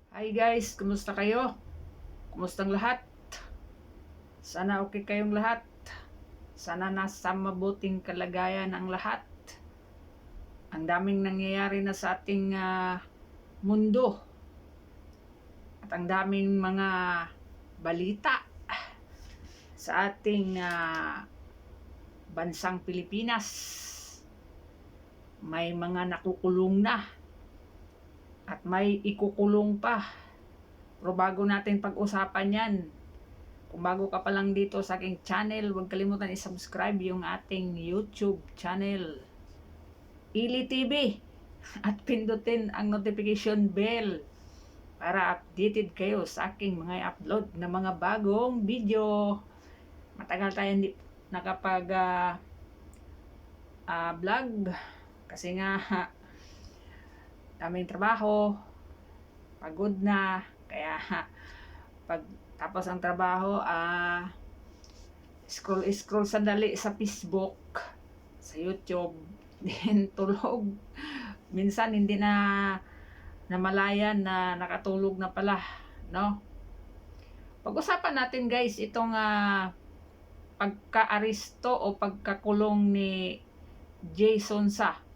Hi guys, kumusta kayo? Kumustang lahat? Sana okay kayong lahat. Sana nasa mabuting kalagayan ang lahat. Ang daming nangyayari na sa ating mundo. At ang daming mga balita sa ating bansang Pilipinas. May mga nakukulong na at may ikukulong pa. Pero bago natin pag-usapan yan, kung bago ka pa lang dito sa aking channel, huwag kalimutan i-subscribe yung ating YouTube channel, Ili TV, at pindutin ang notification bell para updated kayo sa aking mga upload na mga bagong video. Matagal tayo hindi nakapag vlog kasi nga daming trabaho, pagod na, kaya pag tapos ang trabaho, scroll sandali sa Facebook, sa YouTube, then tulog. Minsan hindi na namalayan na nakatulog na pala, no? Pag-usapan natin guys itong pagka-aresto o pagkakulong ni Jason Sa.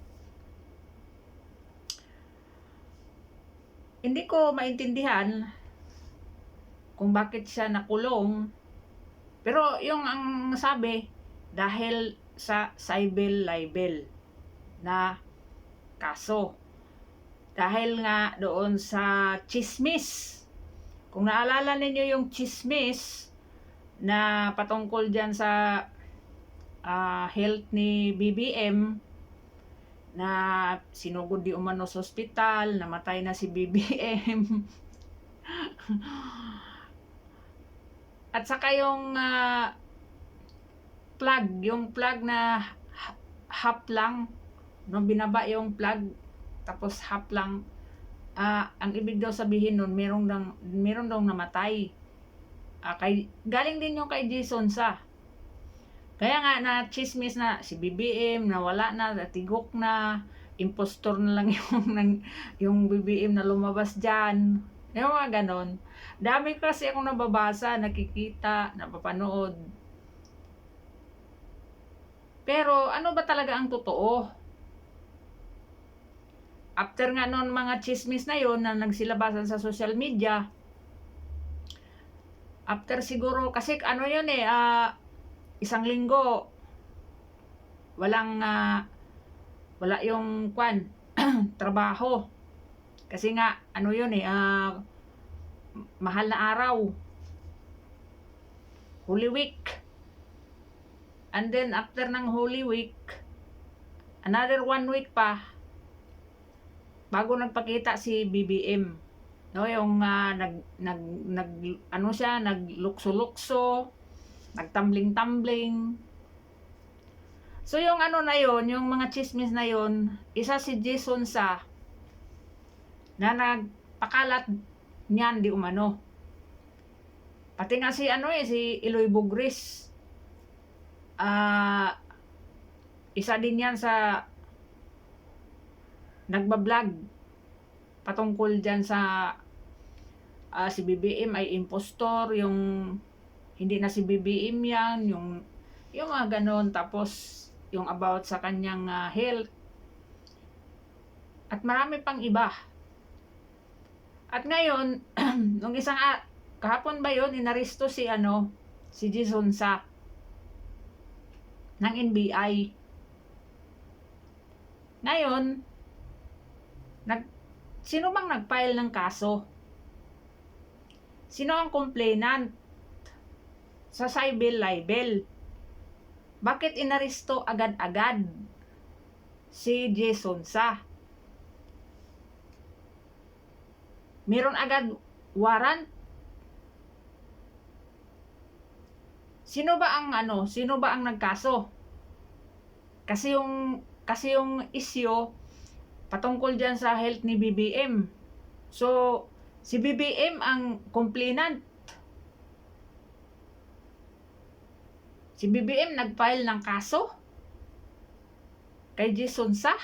Hindi ko maintindihan kung bakit siya nakulong. Pero yung ang sabi, dahil sa cyber libel na kaso. Dahil nga doon sa chismis. Kung naalala ninyo yung chismis na patungkol dyan sa health ni BBM, na sinugod di umano sa ospital, namatay na si BBM. At saka yung plug na half lang, no, binaba yung plug, tapos half lang. Ang ibig daw sabihin nun, meron daw namatay. Galing din yung kay Jason Sa. Kaya nga na chismis na si BBM nawala na, natigok na, impostor na lang yung BBM na lumabas dyan. Yung mga ganon. Dami kasi akong nababasa, nakikita, napapanood. Pero ano ba talaga ang totoo? After nga noon mga chismis na yon na nagsilabasan sa social media, after siguro, kasi ano yun isang linggo, wala yung trabaho. Kasi nga, ano yun mahal na araw. Holy Week. And then, after ng Holy Week, another 1 week pa, bago nagpakita si BBM. No, yung naglukso-lukso, nagtumbling-tumbling. So yung na yon, yung mga chismis na yon, isa si Jason Sa na nagpakalat niyan di umano. Pati nga si si Eloy Bugris, isa din yan sa nagbablog patungkol dyan sa si BBM ay impostor, yung hindi na si BBM yan, yung mga ganon, tapos yung about sa kanyang health, at marami pang iba. At ngayon, nung isang kahapon ba yun, inaresto si si Jason Sa ng NBI. Ngayon, sino bang nag-file ng kaso? Sino ang complainant sa cyber libel? Bakit inaresto agad-agad si Jason Sa? Meron agad warrant? Sino ba ang nagkaso? Kasi yung issue patungkol diyan sa health ni BBM. So, si BBM ang complainant. Si BBM nag-file ng kaso kay Jason Sa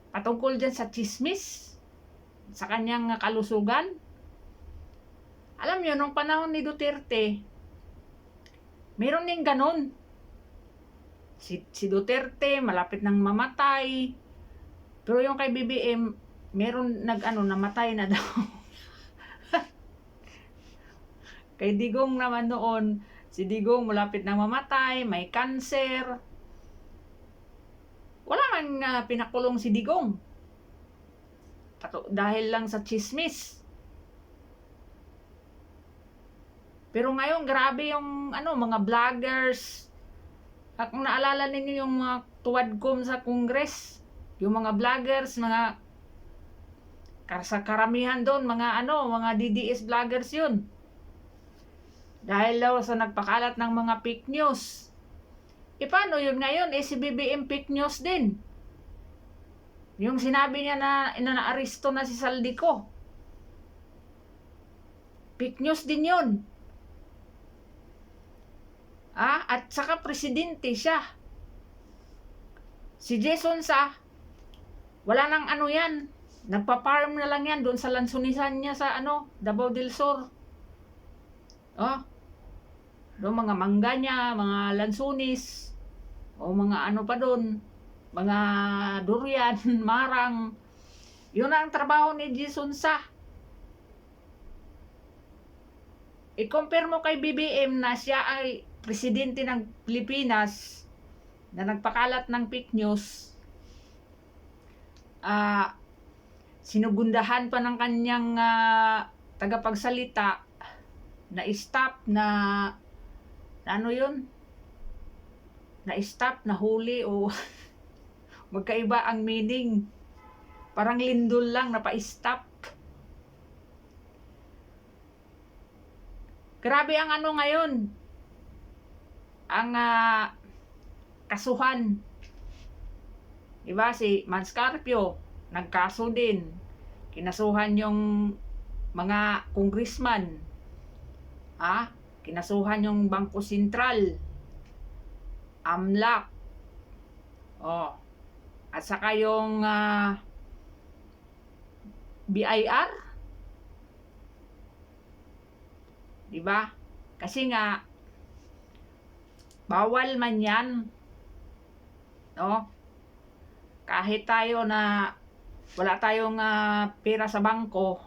patungkol dyan sa chismis sa kanyang kalusugan. Alam niyo, nung panahon ni Duterte, meron din ganun. Si Duterte, malapit nang mamatay. Pero yung kay BBM, meron namatay na daw. Kay Digong naman noon, si Digong malapit nang mamatay, may cancer. Wala man pinakulong si Digong. Dahil lang sa chismis. Pero ngayon, grabe yung mga vloggers. Kung naalala ninyo yung mga tuwadkom sa Congress, yung mga vloggers, sa karamihan doon, mga DDS vloggers yun. Dahil daw sa nagpakalat ng mga fake news. Paano yun ngayon? Si BBM fake news din. Yung sinabi niya na inaaresto na si Saldico. Fake news din yun. At saka presidente siya. Si Jason Sa, wala nang yan. Nagpa-farm na lang yan doon sa lansunisan niya sa Davao del Sur. Doon mga mangga niya, mga lansunis, o mga pa doon, mga durian, marang. Yun ang trabaho ni Jason Sa. I-compare mo kay BBM na siya ay presidente ng Pilipinas na nagpakalat ng fake news. Sinugundahan pa ng kanyang tagapagsalita na stop na na-stop, nahuli o magkaiba ang meaning. Parang lindol lang, napa-stop. Grabe ang ngayon. Ang kasuhan. Diba si Manscarpio, nagkaso din. Kinasuhan yung mga congressman. Kinasuhan yung Bangko Sentral. AMLAC. At saka yung BIR. Diba? Kasi nga bawal man yan. Kahit tayo na wala tayong pera sa bangko,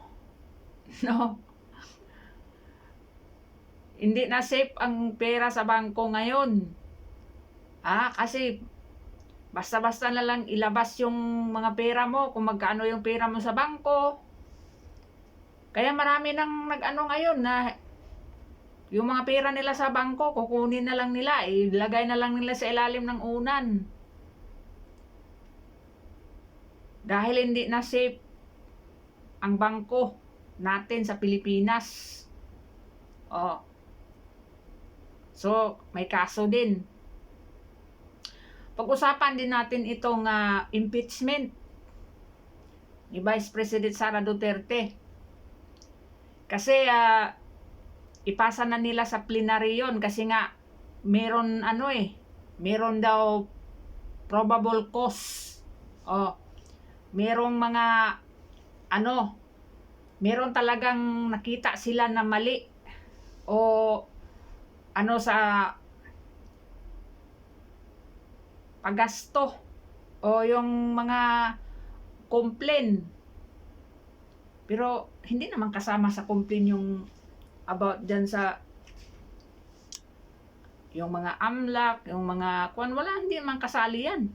hindi na safe ang pera sa bangko ngayon. Kasi basta-basta na lang ilabas yung mga pera mo, kung magkano yung pera mo sa bangko. Kaya marami nang ngayon na yung mga pera nila sa bangko, kukunin na lang nila, ilagay na lang nila sa ilalim ng unan. Dahil hindi na safe ang bangko natin sa Pilipinas. So, may kaso din. Pag-usapan din natin itong impeachment ni Vice President Sara Duterte. Kasi ipasa na nila sa plenary yun kasi nga meron meron daw probable cause. Merong mga meron talagang nakita sila na mali o sa paggasto o yung mga complaint. Pero hindi naman kasama sa complaint yung about dyan sa yung mga AMLAC, yung mga wala, hindi naman kasali yan.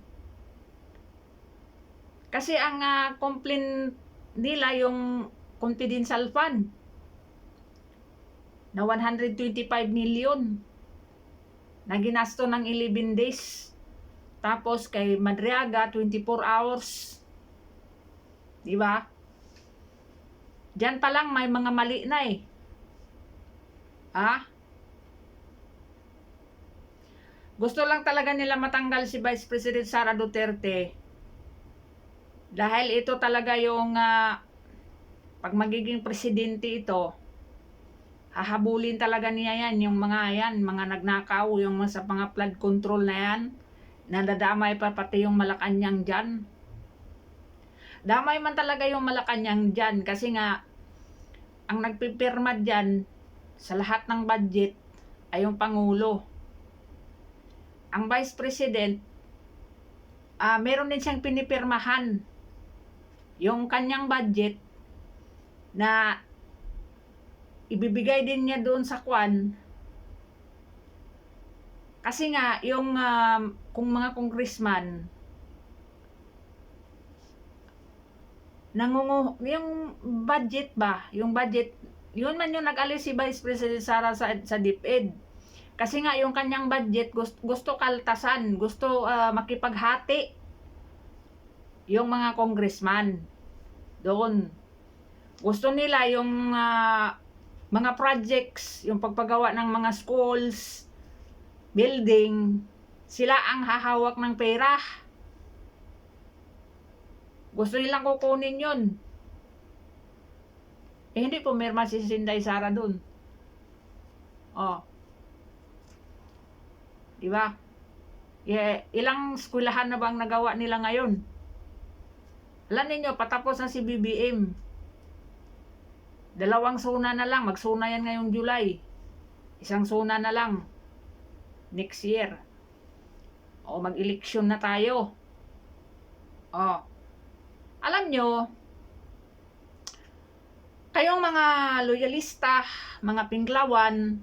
Kasi ang complaint nila yung confidential fund na 125 million na ginasto ng 11 days. Tapos kay Madriaga 24 hours. Diba? Diyan pa lang may mga mali na Gusto lang talaga nila matanggal si Vice President Sara Duterte. Dahil ito talaga yung pag magiging presidente ito, hahabulin talaga niya yan, yung mga nagnakaw, yung sa mga flood control na yan, nadadamay pa pati yung Malacanang dyan. Damay man talaga yung Malacanang dyan kasi nga ang nagpipirma dyan sa lahat ng budget ay yung Pangulo. Ang Vice President, meron din siyang pinipirmahan yung kanyang budget na ibibigay din niya doon sa kwan. Kasi nga, yung kung mga congressman, yung budget ba, yung budget, yun man yung nag-alis si Vice President Sara sa DepEd. Kasi nga, yung kanyang budget, gusto kaltasan, gusto makipaghati yung mga congressman doon. Gusto nila yung mga projects, yung pagpagawa ng mga schools, building, sila ang hahawak ng pera. Gusto nilang kukunin yun. Hindi pumirma si Inday Sara dun. Diba? Ilang eskwelahan na bang nagawa nila ngayon? Alam ninyo, patapos na si BBM. 2 suna na lang. Magsuna yan ngayong July. 1 suna na lang. Next year. Mag-eleksyon na tayo. Alam nyo, kayong mga loyalista, mga Pinglawan,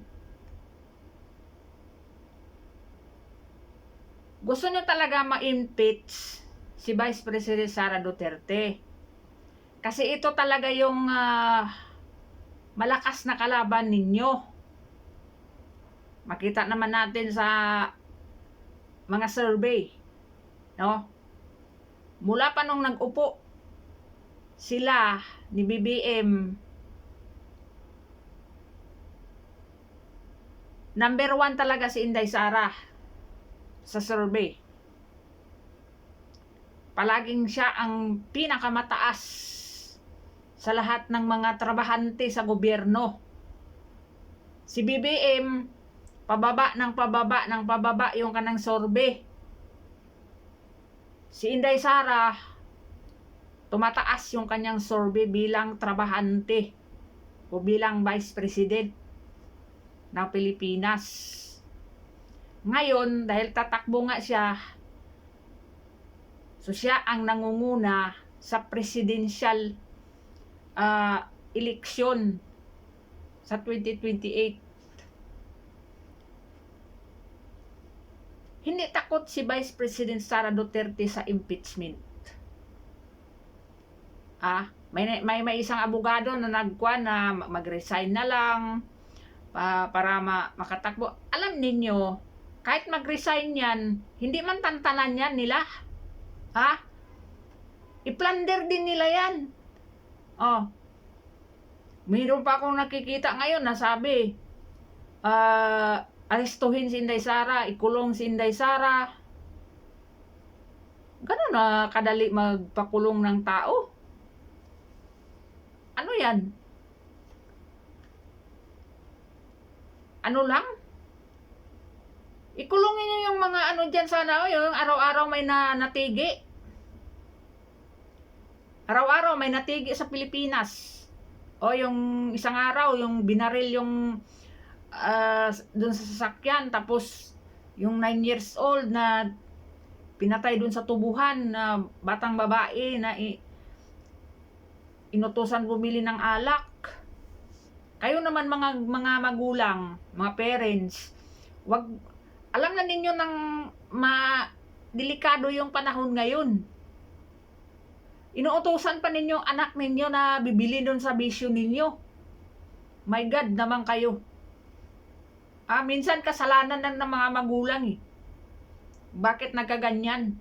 gusto nyo talaga ma-impeach si Vice President Sara Duterte. Kasi ito talaga yung malakas na kalaban ninyo. Makita naman natin sa mga survey, no? Mula pa nung nag-upo sila ni BBM, number 1 talaga si Inday Sara sa survey. Palaging siya ang pinakamataas sa lahat ng mga trabahante sa gobyerno. Si BBM, pababa yung kanang survey. Si Inday Sara, tumataas yung kanyang survey bilang trabahante o bilang Vice President ng Pilipinas. Ngayon, dahil tatakbo nga siya, so siya ang nangunguna sa presidential eleksyon sa 2028. Hindi takot si Vice President Sara Duterte sa impeachment. May isang abogado na nagkuan na mag-resign na lang para makatakbo. Alam ninyo, kahit mag-resign yan, hindi man tantanan yan nila. I-plunder din nila yan. Mayroon pa akong nakikita ngayon na sabi, arestuhin si Inday Sara, ikulong si Inday Sara. Ganun na kadali magpakulong ng tao. Ano yan? Ano lang? Ikulongin niyo yung mga ano dyan sana, yung araw-araw may natigi. Araw-araw may natigi sa Pilipinas. Yung isang araw, yung binaril yung dun sa sasakyan, tapos yung 9 years old na pinatay dun sa tubuhan na batang babae na inutusan bumili ng alak. Kayo naman mga magulang, mga parents, alam na ninyo nang delikado yung panahon ngayon. Inuutosan pa ninyo anak ninyo na bibili dun sa bisyo ninyo. My God naman kayo. Minsan kasalanan ng mga magulang Bakit nagkaganyan?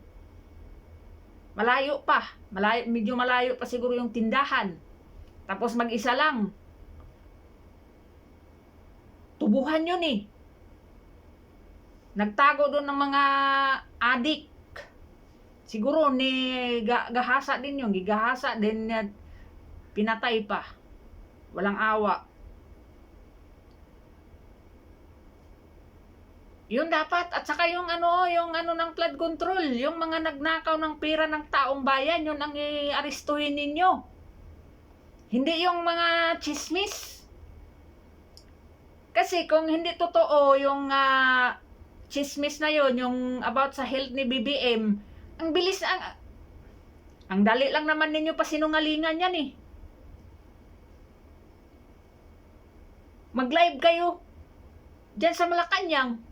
Medyo malayo pa siguro yung tindahan. Tapos mag-isa lang. Tubuhan yun Nagtago doon ng mga adik. Siguro gahasa din yun. Gigahasa din pinatay pa. Walang awa. Yun dapat. At saka yung ano ng flood control, yung mga nagnakaw ng pera ng taong bayan, yun ang i-aristuhin ninyo. Hindi yung mga chismis. Kasi kung hindi totoo yung chismis na yun, yung about sa health ni BBM, ang bilis, ang dali lang naman ninyo pa sinungalingan yan eh. Mag-live kayo dyan sa Malacanang.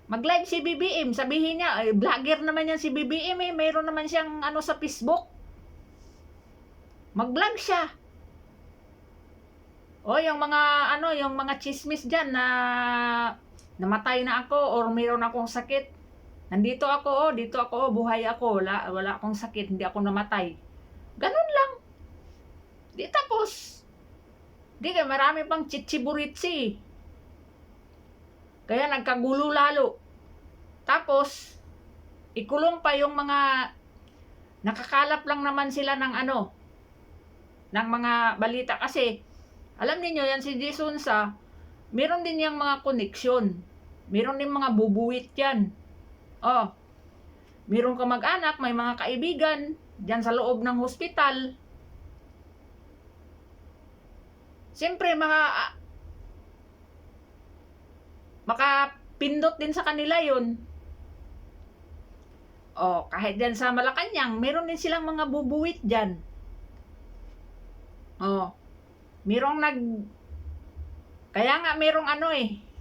Mag-live si BBM, sabihin niya, ay, vlogger naman yan si BBM eh, mayroon naman siyang sa Facebook. Mag-vlog siya. O yung mga chismis diyan na namatay na ako or mayroon akong sakit. Nandito ako, dito ako, buhay ako, wala akong sakit, hindi ako namatay. Ganun lang. Di tapos. Di ka marami pang chichiburitsi. Kaya nagkagulo lalo. Tapos ikulong pa yung mga nakakalap lang naman sila ng ng mga balita kasi alam niyo yan si Jason meron din yung mga koneksyon. Meron din mga bubuwit yan. Oh, meron ka mag-anak, may mga kaibigan diyan sa loob ng hospital. Siyempre, makapindot din sa kanila yun. Oh, kahit diyan sa Malacanang, meron din silang mga bubuwit diyan. Oh, kaya nga merong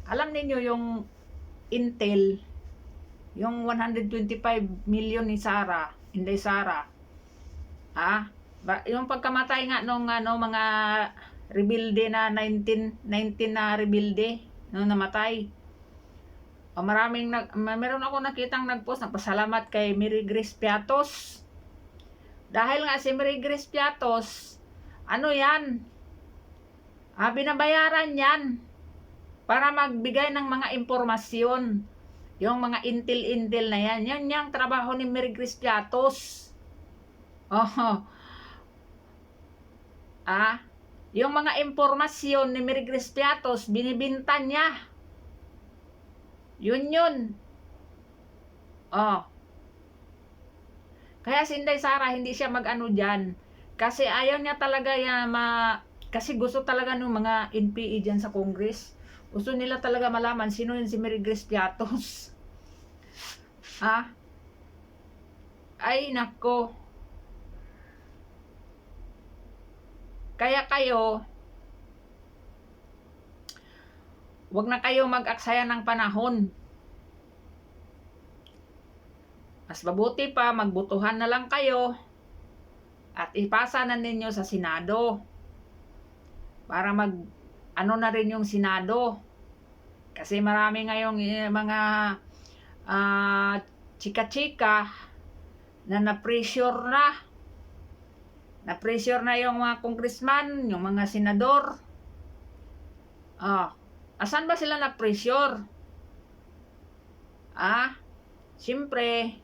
alam niyo yung Intel, yung 125 million ni Inday Sara. Yung pagkamatay nga nung mga rebelde na 19 na rebelde nung namatay. Meron ako nakitang nagpost na pasalamat kay Mary Grace Piatos. Dahil nga si Mary Grace Piatos, yan? Binabayaran yan para magbigay ng mga impormasyon. Yung mga intel na yan. Yan yung trabaho ni Mary Grace Piatos. Yung mga impormasyon ni Mary Grace Piatos, binibinta niya. Yun. Kaya si Inday Sara, hindi siya dyan. Kasi ayaw niya talaga kasi gusto talaga ng mga NPA dyan sa Congress. Gusto nila talaga malaman sino yun si Mary Grace Piatos. Ay, nako. Kaya wag na kayo mag-aksaya ng panahon. Mas mabuti pa, magbutuhan na lang kayo at ipasa na ninyo sa Senado. Para na rin yung Senado. Kasi marami ngayong mga chika-chika na na-pressure na. Na-pressure na yung mga congressman, yung mga senador. Asan ba sila na-pressure? Siyempre,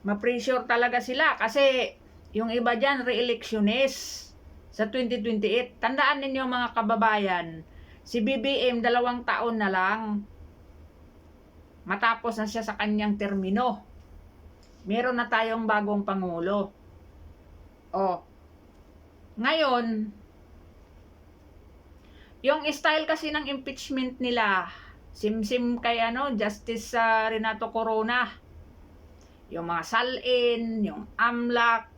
ma-pressure talaga sila kasi yung iba dyan, re-electionist sa 2028. Tandaan ninyo mga kababayan, si BBM 2 taon na lang. Matapos na siya sa kanyang termino. Meron na tayong bagong pangulo. Ngayon, yung style kasi ng impeachment nila, simsim kay Justice Renato Corona. Yung mga salin, yung AMLAC,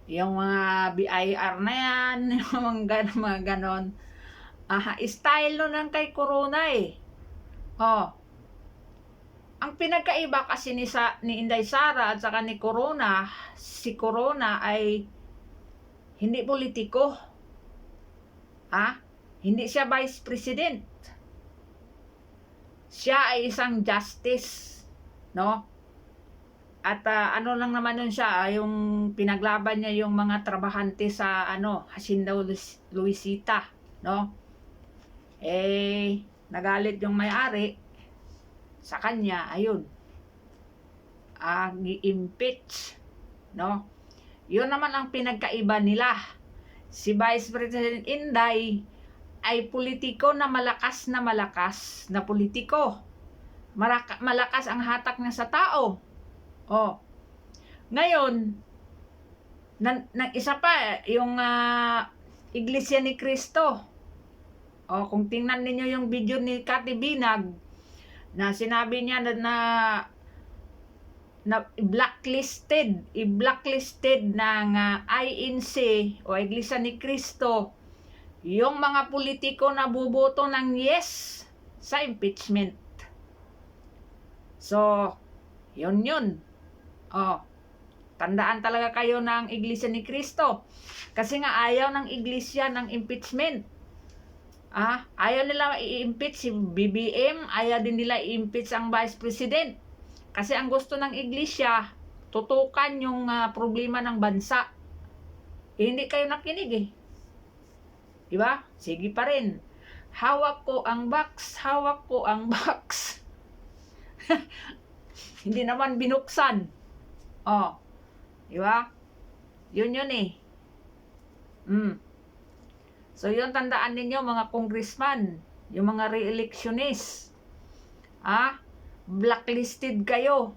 yung mga BIR na yan, yung mga ganon. Style nun ng kay Corona eh. Ang pinagkaiba kasi ni Inday Sara at saka ni Corona, si Corona ay hindi politiko. Hindi siya vice president. Siya ay isang justice, no? At lang naman nun siya, yung pinaglaban niya yung mga trabahante sa Hacienda Luisita, no? Nagalit yung may-ari sa kanya, ayun. Gi-impeach, no? Yun naman ang pinagkaiba nila. Si Vice President Inday ay politiko na malakas na politiko. Malakas ang hatak niya sa tao. Oh. Ngayon, isa pa, yung Iglesia ni Cristo. Oh, kung tingnan ninyo yung video ni Cathy Binag, na sinabi niya na i-blacklisted ng INC o Iglesia ni Cristo yung mga politiko na boboto ng yes sa impeachment. So, yun. Oh, tandaan talaga kayo ng Iglesia ni Cristo. Kasi nga ayaw ng Iglesia ng impeachment. Ayaw nila i-impeach si BBM, ayaw din nila i-impeach ang Vice President. Kasi ang gusto ng Iglesia, tutukan yung problema ng bansa. Hindi kayo nakinig eh. Diba? Sige pa rin. Hawak ko ang box. Hindi naman binuksan. Oh. Diba? Yun eh. So yun, tandaan ninyo mga congressman, yung mga re-electionist. Blacklisted kayo.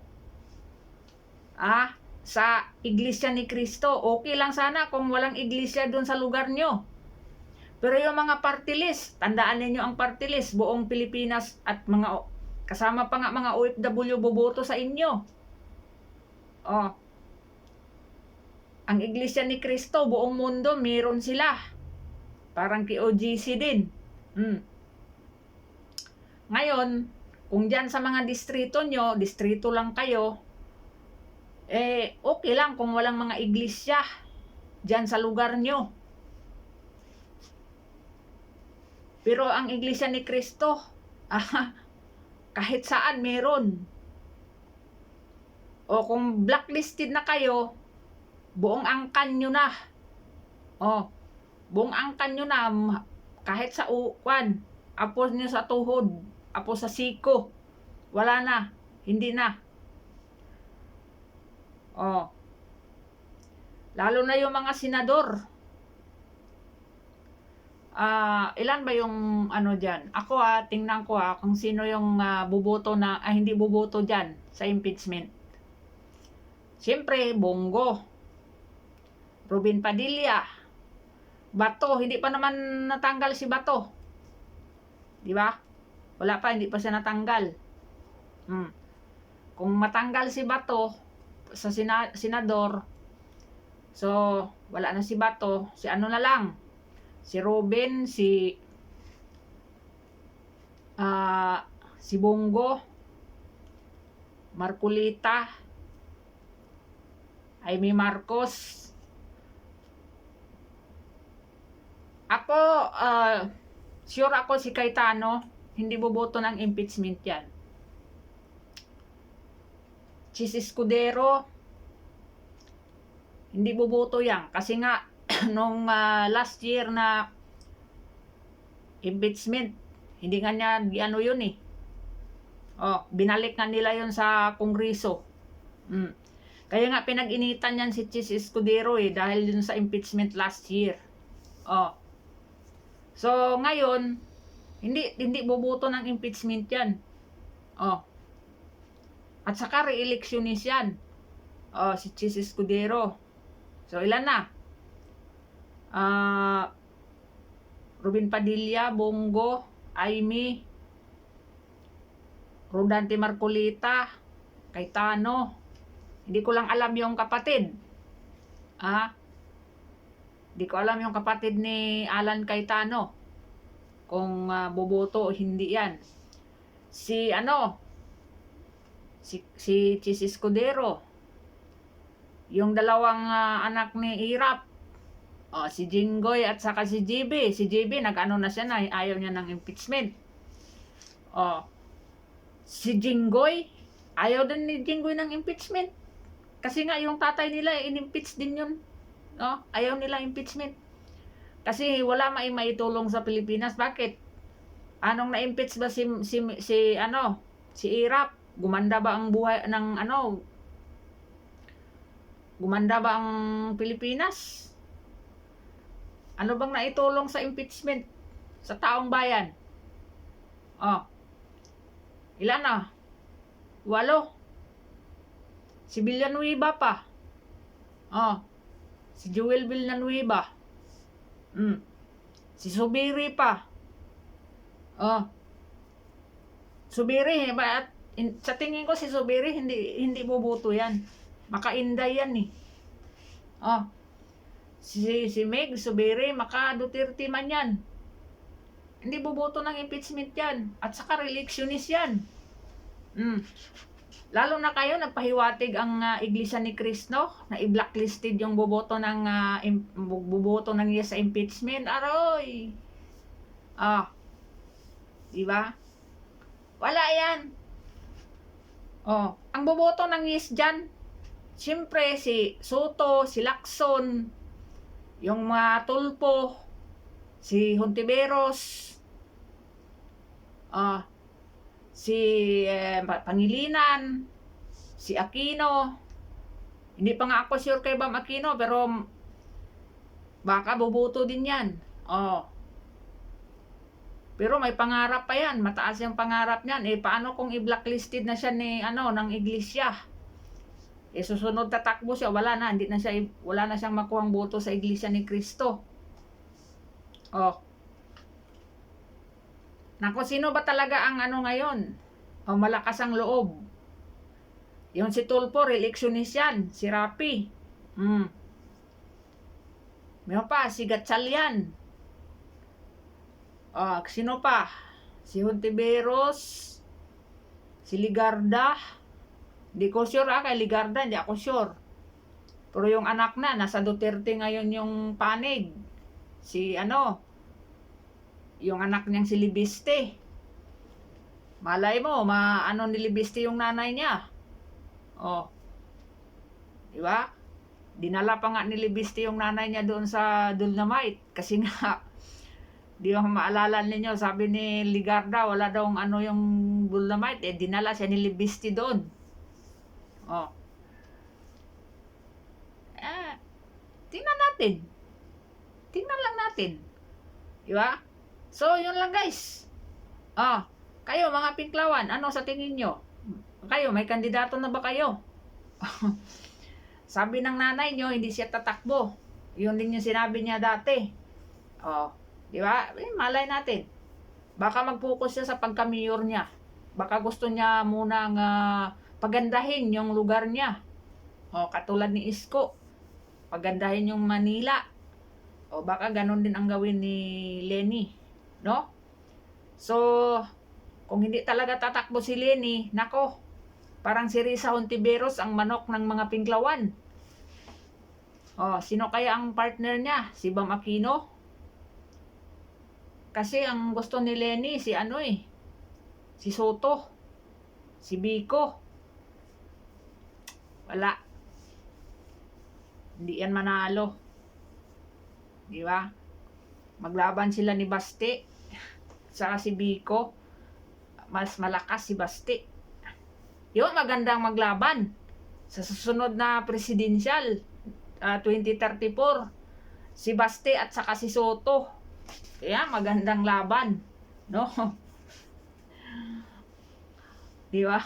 Sa Iglesia ni Cristo. Okay lang sana kung walang iglesia dun sa lugar nyo. Pero yung mga party list, tandaan ninyo ang party list, buong Pilipinas at mga kasama pa nga mga OFW boboto sa inyo. Oh. Ang Iglesia ni Cristo, buong mundo, meron sila. Parang KOGC din. Ngayon, kung dyan sa mga distrito nyo, distrito lang kayo, okay lang kung walang mga iglesia dyan sa lugar nyo. Pero ang Iglesia ni Cristo, kahit saan meron. O kung blacklisted na kayo, buong angkan nyo na. Buong angkan nyo na, kahit sa apos nyo sa tuhod, apos sa siko, wala na, hindi na. Lalo na yung mga senador. Ilan ba yung dyan? Ako tingnan ko kung sino yung boboto na, hindi boboto dyan sa impeachment. Siyempre, Bongo, Robin Padilla, Bato, hindi pa naman natanggal si Bato. Di ba? Wala pa, hindi pa siya natanggal. Kung matanggal si Bato sa senador, so wala na si Bato, si na lang, si Robin, si Bongo, Marcolita, Amy Marcos. Ako, sure ako si Cayetano, hindi boboto ng impeachment yan. Chis Escudero, hindi boboto yan. Kasi nga, nung last year na impeachment, hindi nga niya yun eh. Binalik nga nila yun sa Kongreso. Kaya nga pinag-initan yan si Chis Escudero dahil yun sa impeachment last year. So ngayon, hindi boboto ng impeachment yan. At saka re-electionist yan. Si Chis Escudero. So ilan na? Robin Padilla, Bongo, Amy, Rodante Marcolita, Cayetano. Hindi ko lang alam yung kapatid. Hindi ko alam yung kapatid ni Alan Cayetano. Kung boboto o hindi yan. Si Chis Escudero. Yung dalawang anak ni Irap. Si Jinggoy at saka si JB. Si JB nag-ano na siya na ayaw niya ng impeachment. Si Jinggoy, ayaw din ni Jinggoy ng impeachment. Kasi nga yung tatay nila in-impeach din yun. Ayaw nila impeachment. Kasi wala maitulong sa Pilipinas. Bakit? Anong na-impeach ba si Irap? Gumanda ba ang buhay ng Gumanda ba ang Pilipinas? Ano bang naitulong sa impeachment? sa taong bayan. Oh, ilan na? 8. Si Villanueva pa. Oh, si Joel Villanueva. Si Subiri pa. Oh, Subiri, sa tingin ko si Subiri hindi boboto yan. Maka-Inday yan eh. Oh, si Meg Subiri, maka Duterte man yan. Hindi boboto ng impeachment yan. At saka re-electionist yan. Lalo na kayo, nagpahiwatig ang Iglesia ni Cristo na i-blacklisted yung boboto ng yes sa impeachment. Aroy! Diba? Wala yan. Ang boboto ng yes dyan, siyempre si Soto, si Lacson, yung mga Tulpo, si Hontiveros, si Pangilinan, si Aquino. Hindi pa nga ako sure kay Bam Aquino, pero baka boboto din yan. Pero may pangarap pa yan, mataas yung pangarap niyan. Paano kung i-blacklisted na siya ng iglesia? Susunod tatakbo siya, wala na siyang makuhang boto sa Iglesia ni Cristo. Nako, sino ba talaga ang ngayon? Malakas ang loob. Yung si Tulfo, re-electionist yan. Si Rapi. May pa, si Gatchalian. Sino pa? Si Hontiveros. Si Ligarda. Hindi ko sure kay Ligarda, hindi ako sure. Pero yung anak na, nasa Duterte ngayon yung panig. Si yung anak niyang si Libiste. Malay mo, ni Libiste yung nanay niya. Diba? Dinala pa nga ni Libiste yung nanay niya doon sa Dolomite. Kasi nga, di ba maalala ninyo, sabi ni Ligarda, wala daw yung Dolomite. Dinala siya ni Libiste doon. Tingnan natin. Tingnan lang natin. Diba? So, yun lang guys. Kayo mga Pinklawan, ano sa tingin nyo? Kayo, may kandidato na ba kayo? Sabi ng nanay nyo, hindi siya tatakbo. Yun din yung sinabi niya dati. Diba? Malay natin. Baka mag-focus siya sa pagka-mayor niya. Baka gusto niya munang pagandahin yung lugar niya. Katulad ni Isko. Pagandahin yung Manila. Baka ganun din ang gawin ni Leni. No? So, kung hindi talaga tatakbo si Leni, nako, parang si Risa Hontiveros ang manok ng mga Pinklawan. Sino kaya ang partner niya? Si Bam Aquino? Kasi ang gusto ni Leni, si Soto. Si Biko. Wala. Hindi yan manalo. Di ba? Maglaban sila ni Basti. Saka si Biko. Mas malakas si Basti. Yun, magandang maglaban. Sa susunod na presidential, 2034. Si Basti at saka si Soto. Kaya magandang laban. No? Di ba?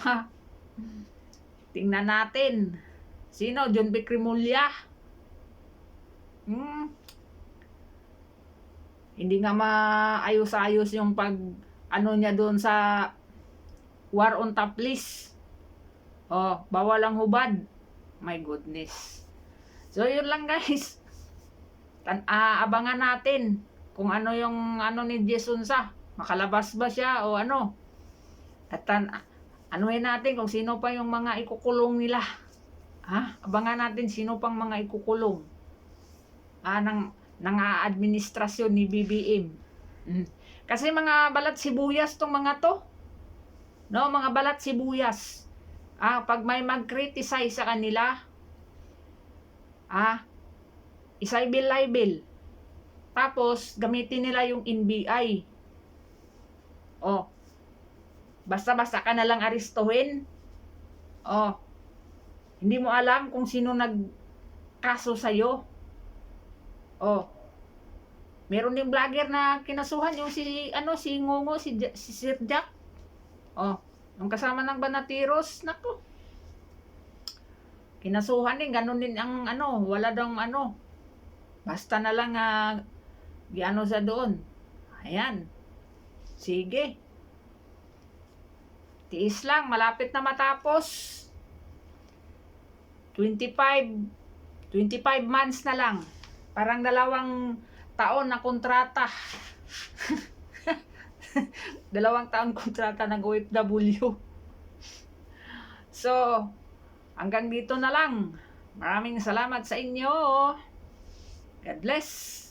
Tingnan natin. Sino? John B. Cremulya. Hindi nga maayos-ayos yung niya doon sa war on top list. Bawal ang hubad. My goodness. So, yun lang guys. Abangan natin kung ano yung ni Jason sa. Makalabas ba siya o ano. At anuhin natin kung sino pa yung mga ikukulong nila. Abangan natin sino pang mga ikukulong. Ng administrasyon ni BBM. Kasi mga balat sibuyas tong mga to. No, mga balat sibuyas. Pag may mag-criticize sa kanila, isay-bil-libel. Tapos, gamitin nila yung NBI. Basta-basta ka na lang aristuhin. Hindi mo alam kung sino nagkaso sa'yo. Meron ding vlogger na kinasuhan yung si si Ngongo, si Sir Jack. Oh, yung kasama ng Banatiros, nako. Kinasuhan din, ganun din ang wala daw basta na lang giano sa doon. Ayan. Sige. Tiis lang, malapit na matapos. 25 months na lang. Parang 2 taon na kontrata. 2 taon kontrata ng OFW. So, hanggang dito na lang. Maraming salamat sa inyo. God bless.